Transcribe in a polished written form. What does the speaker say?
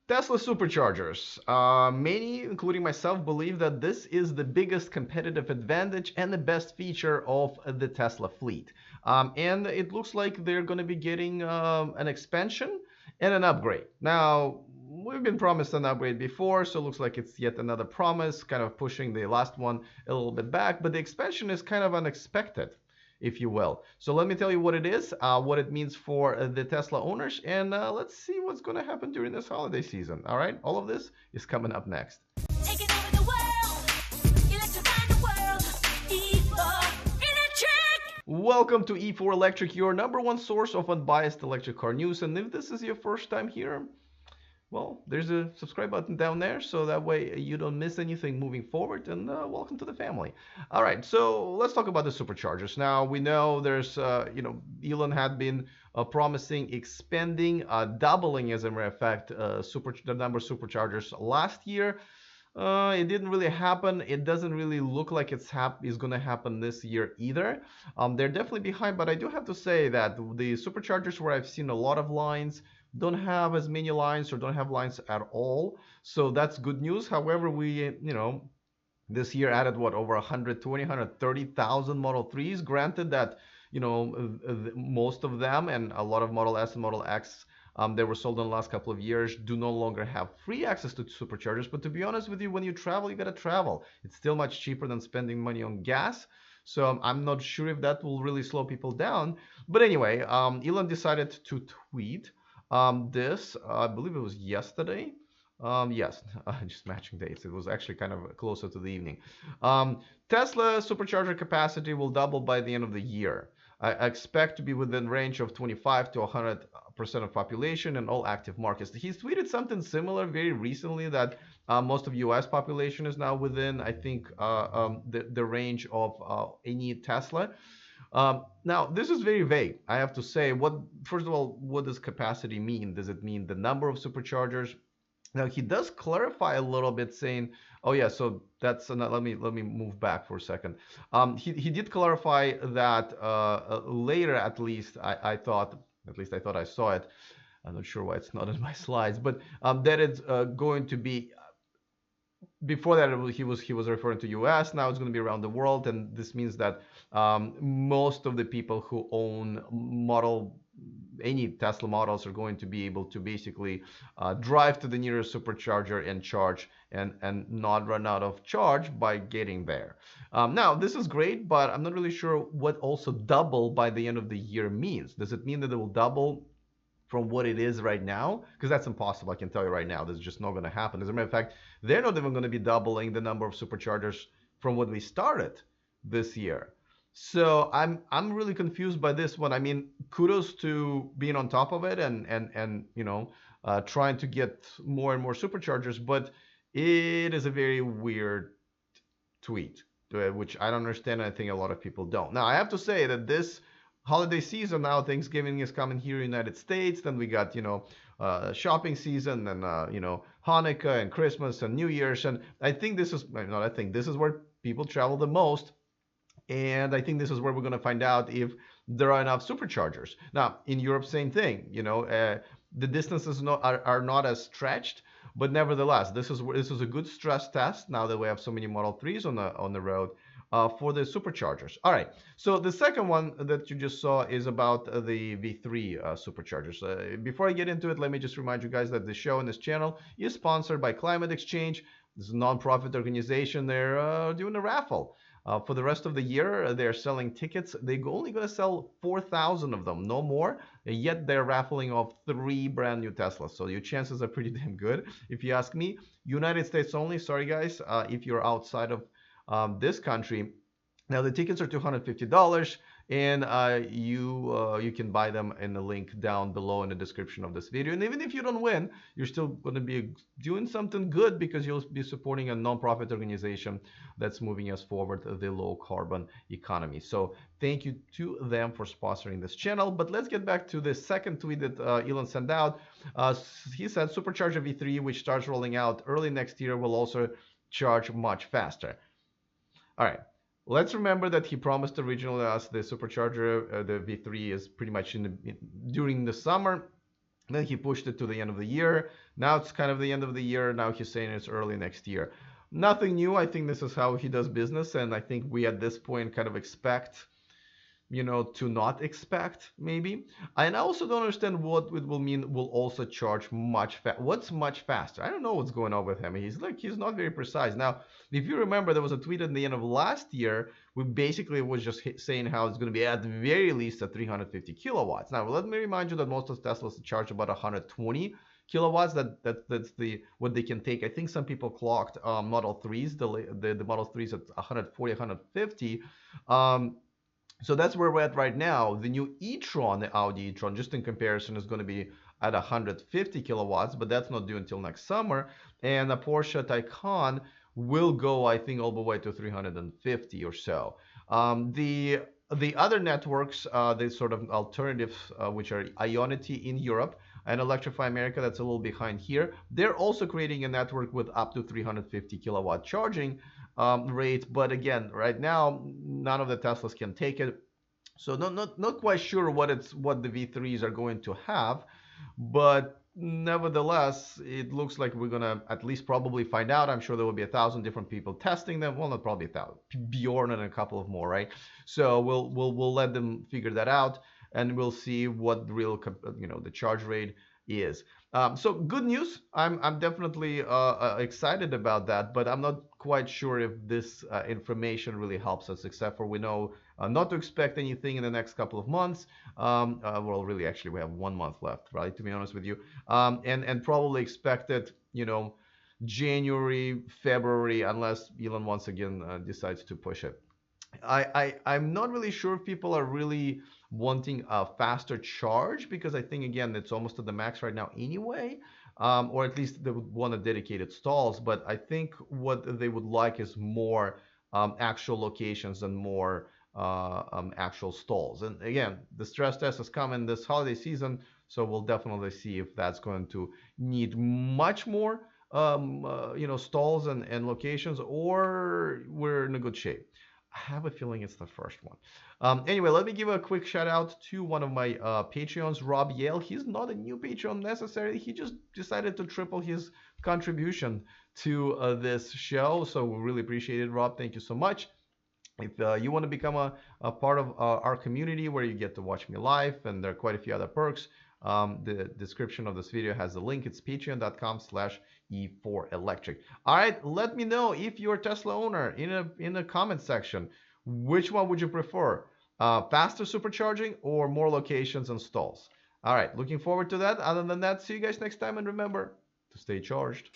Tesla Superchargers. Many, including myself, believe that this is the biggest competitive advantage and the best feature of the Tesla fleet. And it looks like they're going to be getting an expansion and an upgrade. Now, we've been promised an upgrade before, so it looks like it's yet another promise, kind of pushing the last one a little bit back. But the expansion is kind of unexpected, if you will. So let me tell you what it is, what it means for the Tesla owners, and let's see what's going to happen during this holiday season. All right, all of this is coming up next. Taking over the world, electrifying the world, E4 Electric! Welcome to E4 Electric, your number one source of unbiased electric car news. And if this is your first time here, well, there's a subscribe button down there, so that way you don't miss anything moving forward, and welcome to the family. All right, so let's talk about the superchargers. Now, we know there's, Elon had been promising expanding, doubling, as a matter of fact, the number of superchargers last year. It didn't really happen. It doesn't really look like is going to happen this year either. They're definitely behind, but I do have to say that the superchargers where I've seen a lot of lines don't have as many lines or don't have lines at all. So that's good news. However, this year added what, over 120, 130,000 Model 3s. Granted that, most of them and a lot of Model S and Model X they were sold in the last couple of years do no longer have free access to superchargers. But to be honest with you, when you travel, you got to travel. It's still much cheaper than spending money on gas. So I'm not sure if that will really slow people down. But anyway, Elon decided to tweet this, I believe it was yesterday. Yes, just matching dates. It was actually kind of closer to the evening. Tesla supercharger capacity will double by the end of the year. I expect to be within range of 25 to 100% of population in all active markets. He's tweeted something similar very recently that most of U.S. population is now within, I think, the range of any Tesla. Now, this is very vague, I have to say. First of all, what does capacity mean? Does it mean the number of superchargers? Now, he does clarify a little bit, saying, "Oh yeah, so that's let me move back for a second." He did clarify that later, at least I thought, I saw it. I'm not sure why it's not in my slides, but that it's going to be, before that he was referring to US. Now it's going to be around the world, and this means that most of the people who own any Tesla models are going to be able to basically drive to the nearest supercharger and charge, and not run out of charge by getting there. Now, this is great, but I'm not really sure what also double by the end of the year means. Does it mean that it will double from what it is right now? Because that's impossible. I can tell you right now, this is just not going to happen. As a matter of fact, they're not even going to be doubling the number of superchargers from what we started this year. So I'm really confused by this one. I mean, kudos to being on top of it and trying to get more and more superchargers, but it is a very weird tweet, which I don't understand. And I think a lot of people don't. Now, I have to say that this holiday season, now Thanksgiving is coming here in the United States. Then we got, shopping season, and, Hanukkah and Christmas and New Year's. And I think this is, not I think, this is where people travel the most. And I think this is where we're going to find out if there are enough superchargers. Now, in Europe, same thing. The distances are not as stretched, but nevertheless, this is a good stress test now that we have so many Model 3s on the road for the superchargers. All right. So the second one that you just saw is about the V3 superchargers. Before I get into it, let me just remind you guys that the show and this channel is sponsored by Climate Exchange. This is a non-profit organization. They're doing a raffle. For the rest of the year, they're selling tickets. They're only going to sell 4,000 of them, no more. Yet they're raffling off 3 brand new Teslas. So your chances are pretty damn good, if you ask me. United States only. Sorry, guys, if you're outside of this country. Now, the tickets are $250, and you can buy them in the link down below in the description of this video. And even if you don't win, you're still going to be doing something good, because you'll be supporting a nonprofit organization that's moving us forward the low carbon economy. So thank you to them for sponsoring this channel. But let's get back to the second tweet that Elon sent out. He said Supercharger V3, which starts rolling out early next year, will also charge much faster. All right. Let's remember that he promised originally us the Supercharger, the V3 is pretty much during the summer. Then he pushed it to the end of the year. Now it's kind of the end of the year. Now he's saying it's early next year. Nothing new. I think this is how he does business, and I think we at this point kind of expect, to not expect maybe. And I also don't understand what it will mean. Will also charge much What's much faster? I don't know what's going on with him. He's not very precise. Now, if you remember, there was a tweet at the end of last year. We basically was just saying how it's going to be at the very least at 350 kilowatts. Now, let me remind you that most of Teslas charge about 120 kilowatts. That's what they can take. I think some people clocked Model 3s, the Model 3s at 140, 150. So that's where we're at right now. The new e-tron, the Audi e-tron, just in comparison, is going to be at 150 kilowatts, but that's not due until next summer. And the Porsche Taycan will go, I think, all the way to 350 or so. The other networks, the sort of alternatives, which are Ionity in Europe and Electrify America, that's a little behind here. They're also creating a network with up to 350 kilowatt charging rate. But again, right now, none of the Teslas can take it. So not quite sure what the V3s are going to have, but nevertheless, it looks like we're gonna at least probably find out. I'm sure there will be 1,000 different people testing them. Well, not probably 1,000. Bjorn and a couple of more, right? So we'll let them figure that out, and we'll see what the real the charge rate is. So good news. I'm definitely excited about that, but I'm not quite sure if this information really helps us, except for we know not to expect anything in the next couple of months. Well, really, actually, we have 1 month left, right? To be honest with you, and probably expect it, January, February, unless Elon once again decides to push it. I'm not really sure if people are really wanting a faster charge, because I think again it's almost at the max right now anyway, or at least they would want a dedicated stalls. But I think what they would like is more actual locations and more actual stalls. And again, the stress test is coming this holiday season, so we'll definitely see if that's going to need much more stalls and locations, or we're in a good shape. I have a feeling it's the first one. Anyway, let me give a quick shout out to one of my Patreons, Rob Yale. He's not a new Patreon necessarily. He just decided to triple his contribution to this show. So we really appreciate it, Rob. Thank you so much. If you want to become a part of our community where you get to watch me live, and there are quite a few other perks, the description of this video has a link. It's patreon.com/E4Electric. All right, let me know if you're a Tesla owner in a comment section. Which one would you prefer? Faster supercharging or more locations and stalls? All right, looking forward to that. Other than that, see you guys next time, and remember to stay charged.